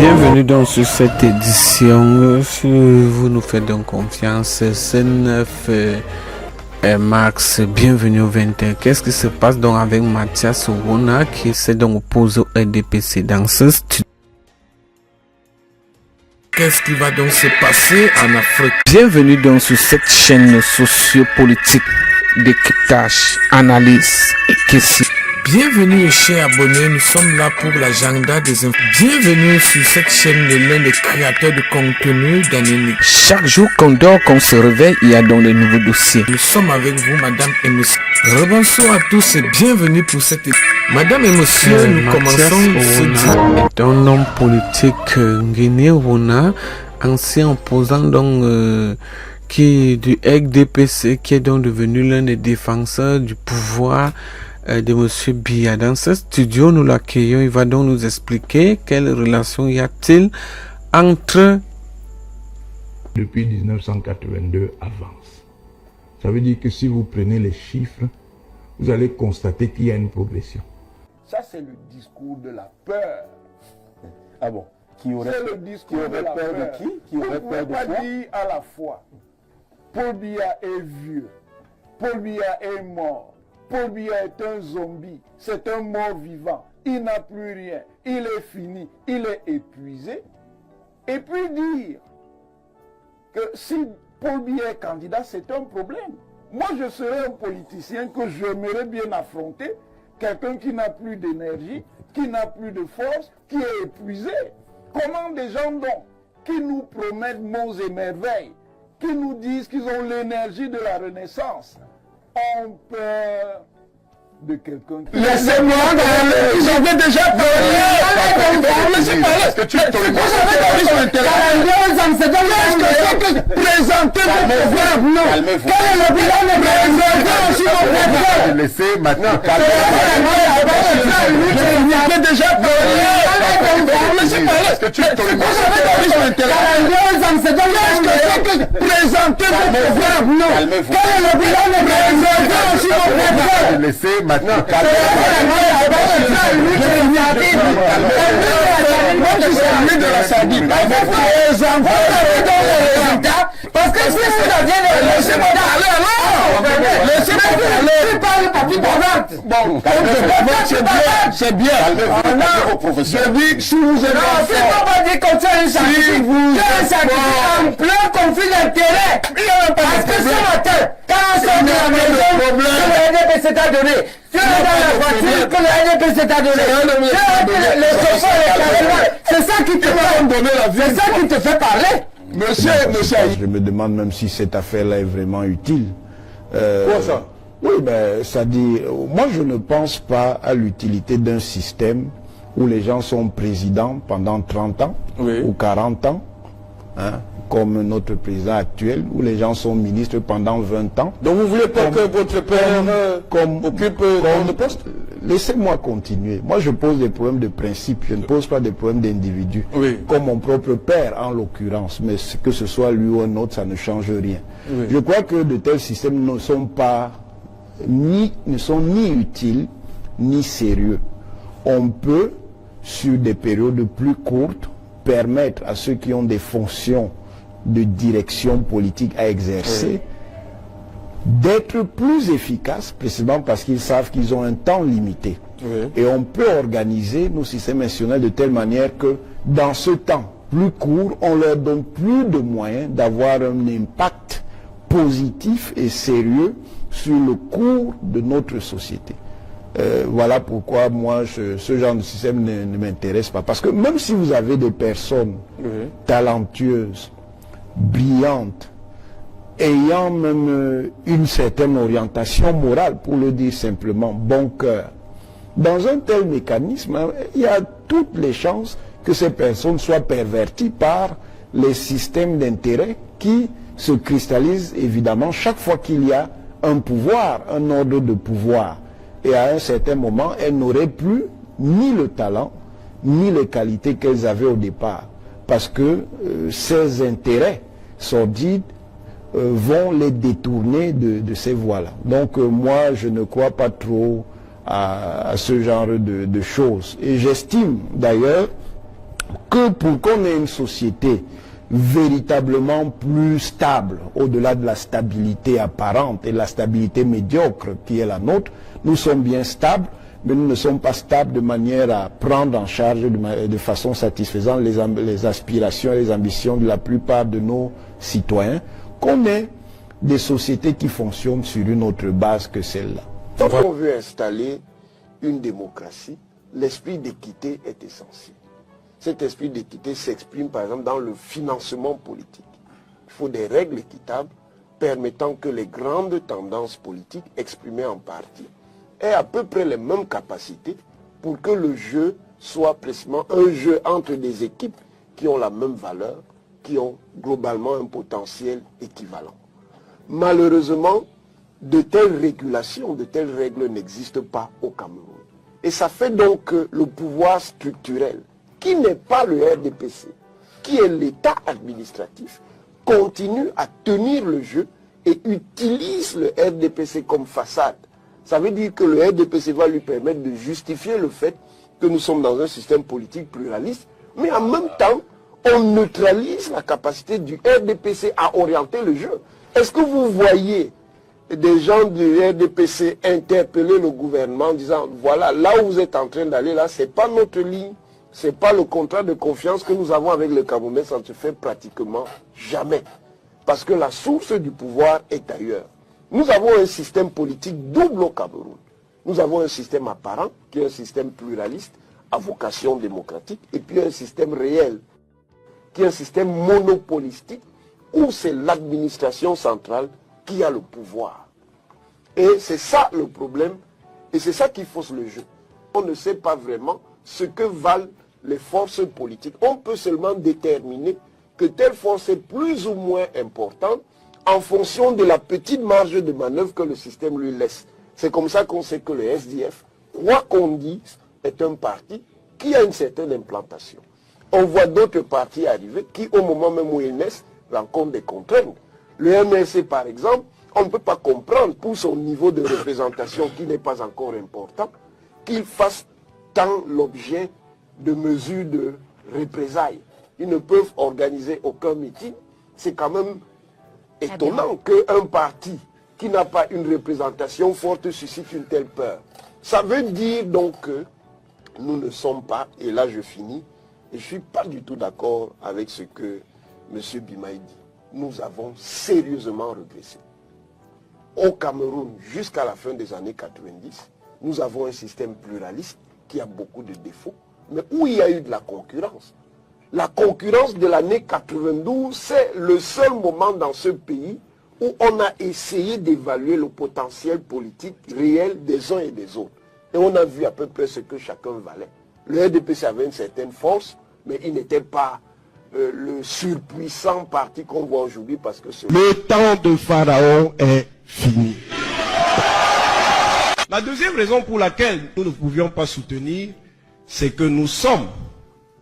Bienvenue donc sur cette édition. Si vous nous faites donc confiance, c'est 9 mars. Bienvenue au 21. Qu'est-ce qui se passe donc avec Mathias Wona qui s'est donc opposé au RDPC dans ce studio? Qu'est-ce qui va donc se passer en Afrique? Bienvenue donc sur cette chaîne sociopolitique décryptage, analyse et questions. Bienvenue chers abonnés, nous sommes là pour l'agenda des infos. Bienvenue sur cette chaîne de l'un des créateurs de contenu d'Anony. Chaque jour qu'on dort, qu'on se réveille, il y a donc de nouveaux dossiers. Nous sommes avec vous, madame et monsieur. Rebonsoir à tous et bienvenue pour cette émission. Madame et monsieur, nous commençons ce un homme politique Nguéné Wona, ancien opposant donc qui est du RDPC, qui est donc devenu l'un des défenseurs du pouvoir de M. Biya. Dans ce studio, nous l'accueillons. Il va donc nous expliquer quelle relation y a-t-il entre... Depuis 1982 avance. Ça veut dire que si vous prenez les chiffres, vous allez constater qu'il y a une progression. Ça, c'est le discours de la peur. Ah bon? C'est le discours de la peur. De qui? Qui aurait peur de quoi? On ne peut pas dire à la fois, Paul Biya est vieux, Paul Biya est mort, Paul Biya est un zombie, c'est un mort vivant, il n'a plus rien, il est fini, il est épuisé. Et puis dire que si Paul Biya est candidat, c'est un problème. Moi, je serais un politicien que j'aimerais bien affronter, quelqu'un qui n'a plus d'énergie, qui n'a plus de force, qui est épuisé. Comment des gens donc, qui nous promettent monts et merveilles, qui nous disent qu'ils ont l'énergie de la Renaissance, ont peur de quelqu'un qui... Laissez-moi parler, ils avaient déjà parlé. Laissez parler. Est-ce que tu es présenter vos programmes? Non. Quel est le bilan de présenter aussi vos programmes? Laissez maintenant. Vous avez déjà parlé. Laissez parler. Est-ce que tu es présenter vos programmes? Non. Quel est le bilan de présenter aussi vos programmes? Laissez maintenant. Parce que si vous aviez laissez-moi parler alors. Laissez-moi parler. Bon, c'est bien. Je dis si vous êtes pas dit comme ça en plein conflit d'intérêt. Parce que ce matin, quand on sort de la maison, le RDPC t'a donné. Tu es dans la voiture que le RDPC t'a donné. Les chauffeurs, les carrément. C'est ça qui te fait donner la vie. C'est ça qui te fait parler. Monsieur, je me demande même si cette affaire-là est vraiment utile. Quoi ça? Oui, ben, ça dit... Moi, je ne pense pas à l'utilité d'un système où les gens sont présidents pendant 30 ans ou 40 ans, hein, comme notre président actuel, où les gens sont ministres pendant 20 ans. Donc vous voulez pas que votre père occupe le poste? Laissez-moi continuer. Moi, je pose des problèmes de principe. Je ne pose pas des problèmes d'individu. Oui. Comme mon propre père, en l'occurrence. Mais que ce soit lui ou un autre, ça ne change rien. Oui. Je crois que de tels systèmes ne sont ni utiles, ni sérieux. On peut, sur des périodes plus courtes, permettre à ceux qui ont des fonctions de direction politique à exercer, d'être plus efficaces, précisément parce qu'ils savent qu'ils ont un temps limité. Et on peut organiser nos systèmes institutionnels de telle manière que dans ce temps plus court, on leur donne plus de moyens d'avoir un impact positif et sérieux sur le cours de notre société. Voilà pourquoi moi ce genre de système ne m'intéresse pas. Parce que même si vous avez des personnes talentueuses, brillantes, ayant même une certaine orientation morale, pour le dire simplement, bon cœur, dans un tel mécanisme, il y a toutes les chances que ces personnes soient perverties par les systèmes d'intérêt qui se cristallisent évidemment chaque fois qu'il y a un pouvoir, un ordre de pouvoir. Et à un certain moment, elles n'auraient plus ni le talent, ni les qualités qu'elles avaient au départ. Parce que ces intérêts sordides vont les détourner de ces voies-là. Donc moi, je ne crois pas trop à ce genre de choses. Et j'estime d'ailleurs que pour qu'on ait une société véritablement plus stable, au-delà de la stabilité apparente et la stabilité médiocre qui est la nôtre, nous sommes bien stables, mais nous ne sommes pas stables de manière à prendre en charge de façon satisfaisante les aspirations et les ambitions de la plupart de nos citoyens, qu'on ait des sociétés qui fonctionnent sur une autre base que celle-là. Quand on veut installer une démocratie, l'esprit d'équité est essentiel. Cet esprit d'équité s'exprime par exemple dans le financement politique. Il faut des règles équitables permettant que les grandes tendances politiques exprimées en partie aient à peu près les mêmes capacités pour que le jeu soit précisément un jeu entre des équipes qui ont la même valeur, qui ont globalement un potentiel équivalent. Malheureusement, de telles régulations, de telles règles n'existent pas au Cameroun. Et ça fait donc que le pouvoir structurel, qui n'est pas le RDPC, qui est l'État administratif, continue à tenir le jeu et utilise le RDPC comme façade. Ça veut dire que le RDPC va lui permettre de justifier le fait que nous sommes dans un système politique pluraliste, mais en même temps, on neutralise la capacité du RDPC à orienter le jeu. Est-ce que vous voyez des gens du RDPC interpeller le gouvernement en disant, voilà, là où vous êtes en train d'aller, là, c'est pas notre ligne, c'est pas le contrat de confiance que nous avons avec le Camerounais, ça ne se fait pratiquement jamais. Parce que la source du pouvoir est ailleurs. Nous avons un système politique double au Cameroun. Nous avons un système apparent, qui est un système pluraliste, à vocation démocratique, et puis un système réel, qui est un système monopolistique, où c'est l'administration centrale qui a le pouvoir. Et c'est ça le problème, et c'est ça qui fausse le jeu. On ne sait pas vraiment ce que valent les forces politiques. On peut seulement déterminer que telle force est plus ou moins importante en fonction de la petite marge de manœuvre que le système lui laisse. C'est comme ça qu'on sait que le SDF, quoi qu'on dise, est un parti qui a une certaine implantation. On voit d'autres partis arriver qui, au moment même où ils naissent, rencontrent des contraintes. Le MRC, par exemple, on ne peut pas comprendre, pour son niveau de représentation qui n'est pas encore important, qu'il fasse tant l'objet de mesures de représailles. Ils ne peuvent organiser aucun meeting. C'est quand même étonnant qu'un parti qui n'a pas une représentation forte suscite une telle peur. Ça veut dire donc que nous ne sommes pas, et là je finis, et je ne suis pas du tout d'accord avec ce que M. Bimaï dit. Nous avons sérieusement régressé. Au Cameroun, jusqu'à la fin des années 90, nous avons un système pluraliste qui a beaucoup de défauts, mais où il y a eu de la concurrence. La concurrence de l'année 92, c'est le seul moment dans ce pays où on a essayé d'évaluer le potentiel politique réel des uns et des autres. Et on a vu à peu près ce que chacun valait. Le RDPC avait une certaine force, mais il n'était pas le surpuissant parti qu'on voit aujourd'hui parce que le temps de Pharaon est fini. La deuxième raison pour laquelle nous ne pouvions pas soutenir, c'est que nous sommes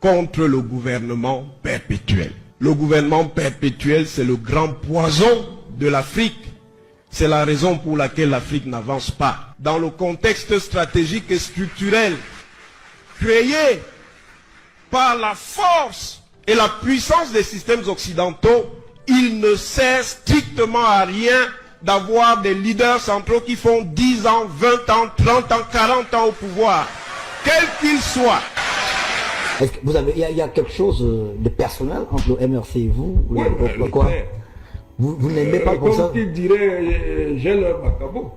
contre le gouvernement perpétuel. Le gouvernement perpétuel, c'est le grand poison de l'Afrique. C'est la raison pour laquelle l'Afrique n'avance pas. Dans le contexte stratégique et structurel créé par la force et la puissance des systèmes occidentaux, il ne sert strictement à rien d'avoir des leaders centraux qui font 10 ans, 20 ans, 30 ans, 40 ans au pouvoir, quel qu'il soit. Est-ce que vous avez, il y a quelque chose de personnel entre le MRC et vous? Oui, quoi vous n'aimez pas comme ça? Comme il dirait, j'ai le macabo.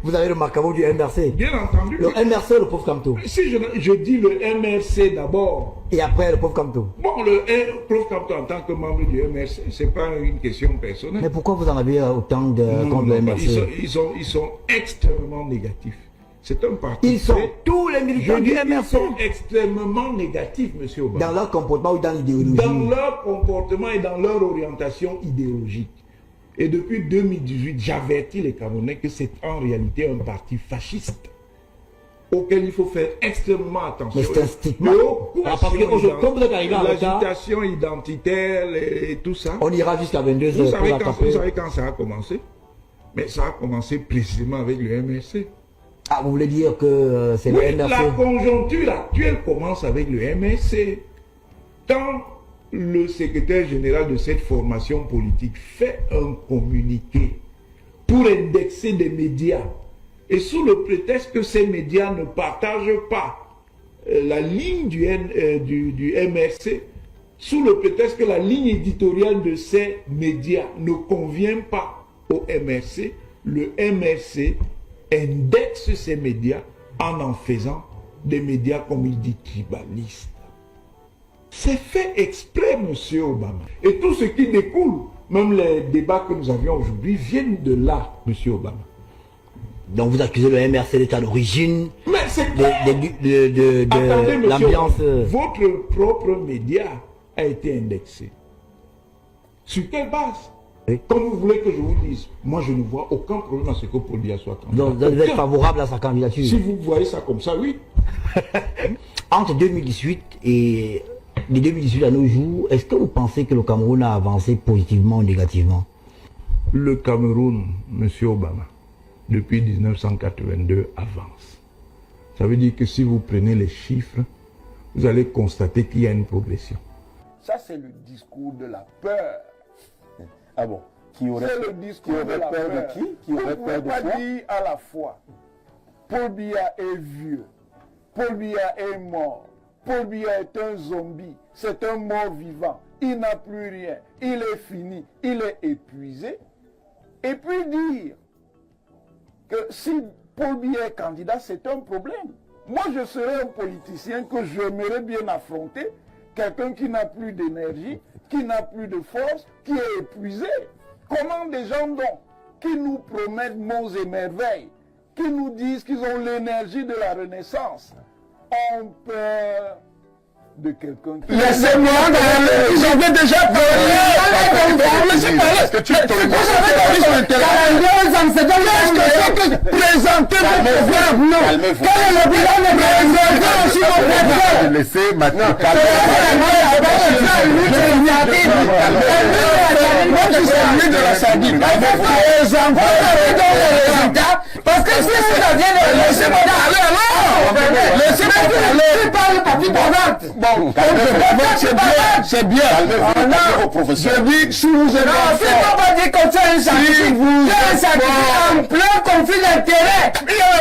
Vous avez le macabo du MRC? Bien entendu. Le MRC, le pauvre Kamto. Si je dis le MRC d'abord. Et après le pauvre Kamto. Bon, le pauvre Kamto en tant que membre du MRC, c'est pas une question personnelle. Mais pourquoi vous en avez autant de contre le MRC? Ils sont extrêmement négatifs. C'est un parti. Ils sont tous les militants du MRC. Ils sont extrêmement négatifs, monsieur Obama. Dans leur comportement ou dans l'idéologie? Dans leur comportement et dans leur orientation idéologique. Et depuis 2018, j'avertis les Camerounais que c'est en réalité un parti fasciste auquel il faut faire extrêmement attention. Mais c'est un stigma. Parce que comme vous êtes arrivé en retard, l'agitation identitaire et tout ça. On ira jusqu'à 22h. Vous savez quand ça a commencé? Mais ça a commencé précisément avec le MRC. Ah, vous voulez dire que c'est Oui, le MRC? la conjoncture actuelle commence avec le MRC. Quand le secrétaire général de cette formation politique fait un communiqué pour indexer des médias, et sous le prétexte que ces médias ne partagent pas la ligne du MRC, sous le prétexte que la ligne éditoriale de ces médias ne convient pas au MRC, le MRC indexe ces médias en faisant des médias, comme il dit, tribalistes. C'est fait exprès, monsieur Obama. Et tout ce qui découle, même les débats que nous avions aujourd'hui, viennent de là, monsieur Obama. Donc vous accusez le MRC d'être à l'origine de l'ambiance. Votre propre média a été indexé. Sur quelle base? Comme vous voulez que je vous dise, moi je ne vois aucun problème à ce que Paul Biya soit candidat. Donc vous êtes favorable à sa candidature? Si vous voyez ça comme ça, oui. Entre 2018 et de 2018 à nos jours, est-ce que vous pensez que le Cameroun a avancé positivement ou négativement? Le Cameroun, monsieur Obama, depuis 1982 avance. Ça veut dire que si vous prenez les chiffres, vous allez constater qu'il y a une progression. Ça, c'est le discours de la peur. Ah bon? C'est le discours de la peur. De qui? Qui aurait peur de pas quoi? dire à la fois, Paul Biya est vieux, Paul Biya est mort, Paul Biya est un zombie, c'est un mort vivant, il n'a plus rien, il est fini, il est épuisé. Et puis dire que si Paul Biya est candidat, c'est un problème. Moi, je serais un politicien que j'aimerais bien affronter, quelqu'un qui n'a plus d'énergie, qui n'a plus de force, qui est épuisé. Comment des gens donc, qui nous promettent monts et merveilles, qui nous disent qu'ils ont l'énergie de la Renaissance, ont peur de quelqu'un qui... Laissez-moi parler. J'avais déjà parlé. Laissez parler. Est-ce que tu te présenter mon programme? Non. Quel est le bilan de présentation sur mon programme? Laissez maintenant. Moi, je suis ami de la Sardine. Parce que si vous aviez laissez-moi parler alors. Laissez-moi parler. Bon, c'est bien. Je dis, si vous êtes en plein conflit d'intérêt.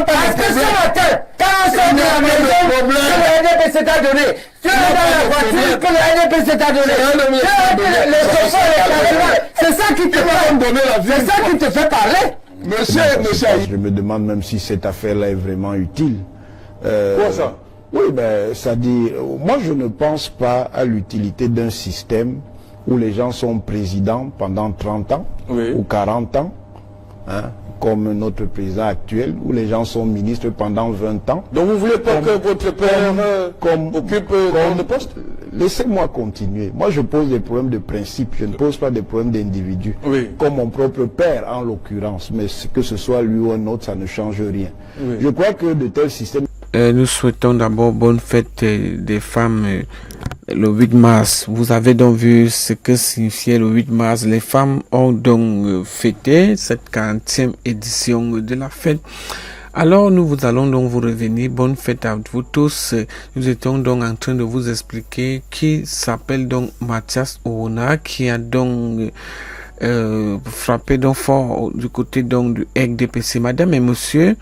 Parce que ce matin, quand on sort de la maison, que le NDP s'est donné, tu es dans la voiture, que le NDP s'est donné, les chauffeurs, c'est ça qui te fait donner la vie. C'est ça qui te fait parler. Monsieur, Je me demande même si cette affaire-là est vraiment utile. Quoi ça? Oui, ben, ça dit, moi je ne pense pas à l'utilité d'un système où les gens sont présidents pendant 30 ans ou 40 ans, hein, comme notre président actuel, où les gens sont ministres pendant 20 ans. Donc vous voulez pas que votre père occupe le poste? Laissez-moi continuer. Moi je pose des problèmes de principe, je ne pose pas des problèmes d'individu. Comme mon propre père en l'occurrence, mais que ce soit lui ou un autre, ça ne change rien. Je crois que de tels systèmes... Nous souhaitons d'abord bonne fête des femmes le 8 mars. Vous avez donc vu ce que signifiait le 8 mars. Les femmes ont donc fêté cette 40e édition de la fête. Alors nous vous allons donc vous revenir. Bonne fête à vous tous. Nous étions donc en train de vous expliquer qui s'appelle donc Mathias Oona, qui a donc frappé donc fort du côté donc du RDPC. Madame et monsieur,